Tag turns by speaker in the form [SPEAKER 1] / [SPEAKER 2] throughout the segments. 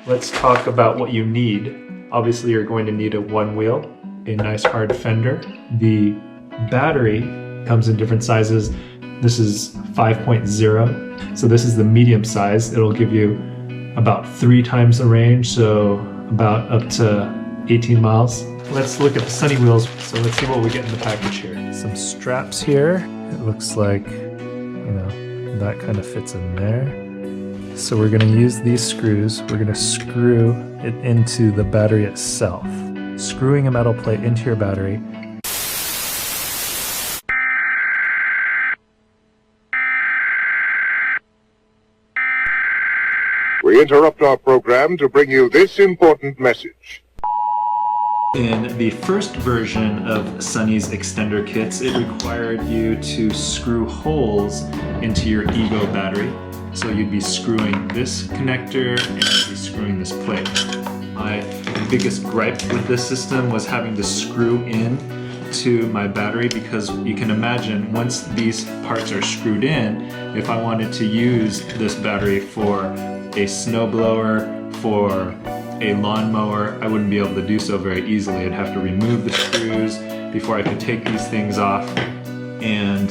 [SPEAKER 1] Let's talk about what you need. Obviously, you're going to need a Onewheel, a nice hard fender. The battery comes in different sizes. This is 5.0, so this is the medium size. It'll give you about 3 times the range, so about up to 18 miles. Let's look at the Sonny Wheels. So let's see what we get in the package here. Some straps here. It looks like, that kind of fits in there. So we're going to use these screws. We're going to screw it into the battery itself. Screwing a metal plate into your battery.
[SPEAKER 2] We interrupt our program to bring you this important message.
[SPEAKER 1] In the first version of Sonny's extender kits, it required you to screw holes into your Ego battery. So you'd be screwing this connector and you'd be screwing this plate. My biggest gripe with this system was having to screw in to my battery, because you can imagine once these parts are screwed in, if I wanted to use this battery for a snowblower, for a lawnmower, I wouldn't be able to do so very easily. I'd have to remove the screws before I could take these things off, and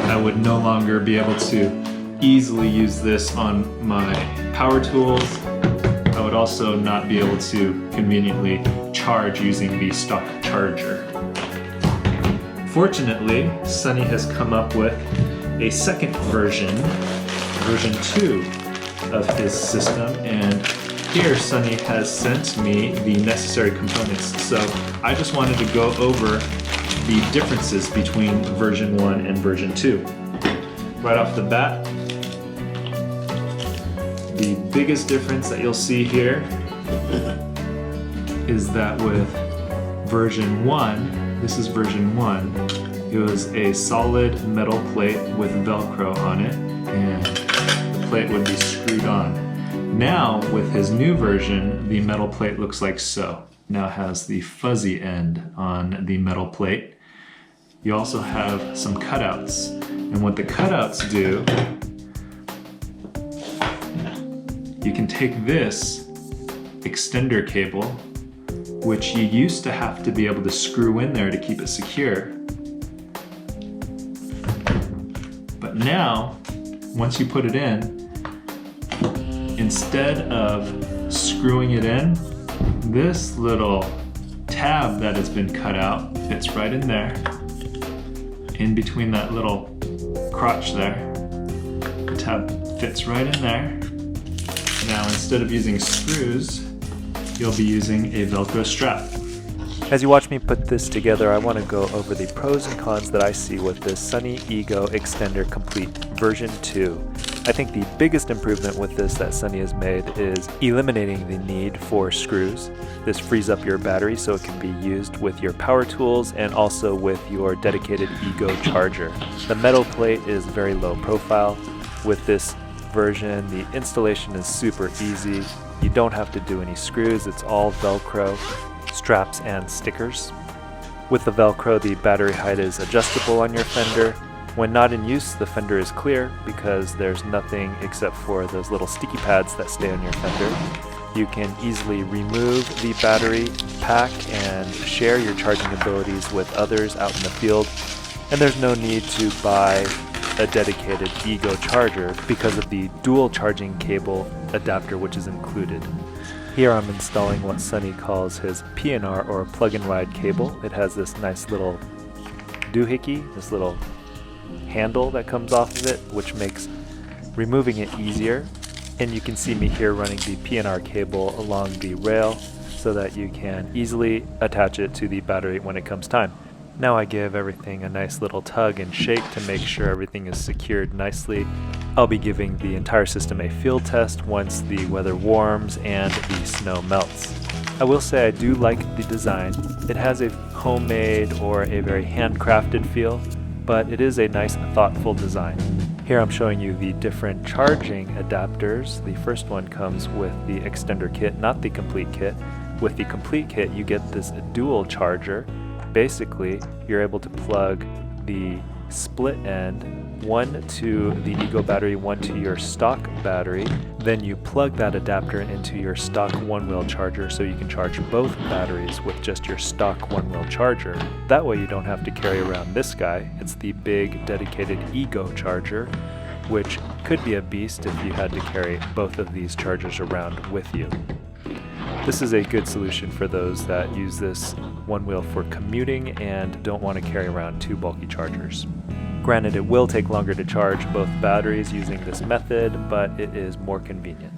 [SPEAKER 1] I would no longer be able to easily use this on my power tools. I would also not be able to conveniently charge using the stock charger. Fortunately, Sonny has come up with a second version, version 2 of his system, and here Sonny has sent me the necessary components. So I just wanted to go over the differences between version 1 and version 2. Right off the bat, the biggest difference that you'll see here is that with version 1, this is version 1, it was a solid metal plate with Velcro on it, and the plate would be screwed on. Now, with his new version, the metal plate looks like so. Now it has the fuzzy end on the metal plate. You also have some cutouts, and what the cutouts do, you can take this extender cable, which you used to have to be able to screw in there to keep it secure. But now, once you put it in, instead of screwing it in, this little tab that has been cut out fits right in there, in between that little crotch there. The tab fits right in there. Now, instead of using screws, you'll be using a Velcro strap.
[SPEAKER 3] As you watch me put this together, I want to go over the pros and cons that I see with this Sonny Ego Extender Complete version 2. I think the biggest improvement with this that Sonny has made is eliminating the need for screws. This frees up your battery so it can be used with your power tools and also with your dedicated Ego charger. The metal plate is very low profile. With this version, the installation is super easy. You don't have to do any screws, it's all Velcro, straps and stickers. With the Velcro, the battery height is adjustable on your fender. When not in use, the fender is clear because there's nothing except for those little sticky pads that stay on your fender. You can easily remove the battery pack and share your charging abilities with others out in the field. And there's no need to buy a dedicated Ego charger because of the dual charging cable adapter which is included. Here I'm installing what Sonny calls his PNR or plug-and-ride cable. It has this nice little doohickey, this little handle that comes off of it, which makes removing it easier. And you can see me here running the PNR cable along the rail so that you can easily attach it to the battery when it comes time. Now I give everything a nice little tug and shake to make sure everything is secured nicely. I'll be giving the entire system a field test once the weather warms and the snow melts. I will say I do like the design. It has a homemade or a very handcrafted feel, but it is a nice thoughtful design. Here I'm showing you the different charging adapters. The first one comes with the extender kit, not the complete kit. With the complete kit you get this dual charger. Basically, you're able to plug the split end one to the Ego battery, one to your stock battery. Then you plug that adapter into your stock Onewheel charger so you can charge both batteries with just your stock Onewheel charger. That way you don't have to carry around this guy. It's the big dedicated Ego charger, which could be a beast if you had to carry both of these chargers around with you. This is a good solution for those that use this Onewheel for commuting and don't want to carry around two bulky chargers. Granted, it will take longer to charge both batteries using this method, but it is more convenient.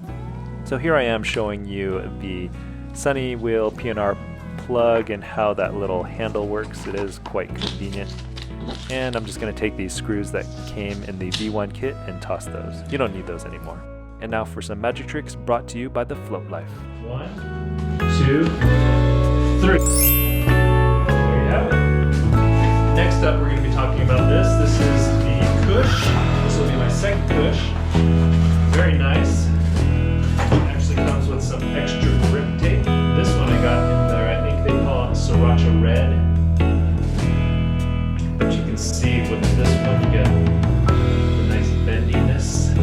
[SPEAKER 3] So here I am showing you the Sonny Wheel PNR plug and how that little handle works. It is quite convenient. And I'm just going to take these screws that came in the V1 kit and toss those. You don't need those anymore. And now for some magic tricks brought to you by the Float Life.
[SPEAKER 1] 1, 2, 3. There you have it. Next up, we're going to be talking about this. This is the cush. This will be my second cush. Very nice. It actually comes with some extra grip tape. This one I got in there, I think they call it Sriracha Red. But you can see with this one you get the nice bendiness.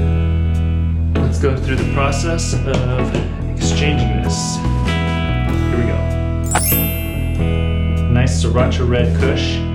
[SPEAKER 1] Let's go through the process of exchanging this. Here we go. Nice Sriracha Red cush.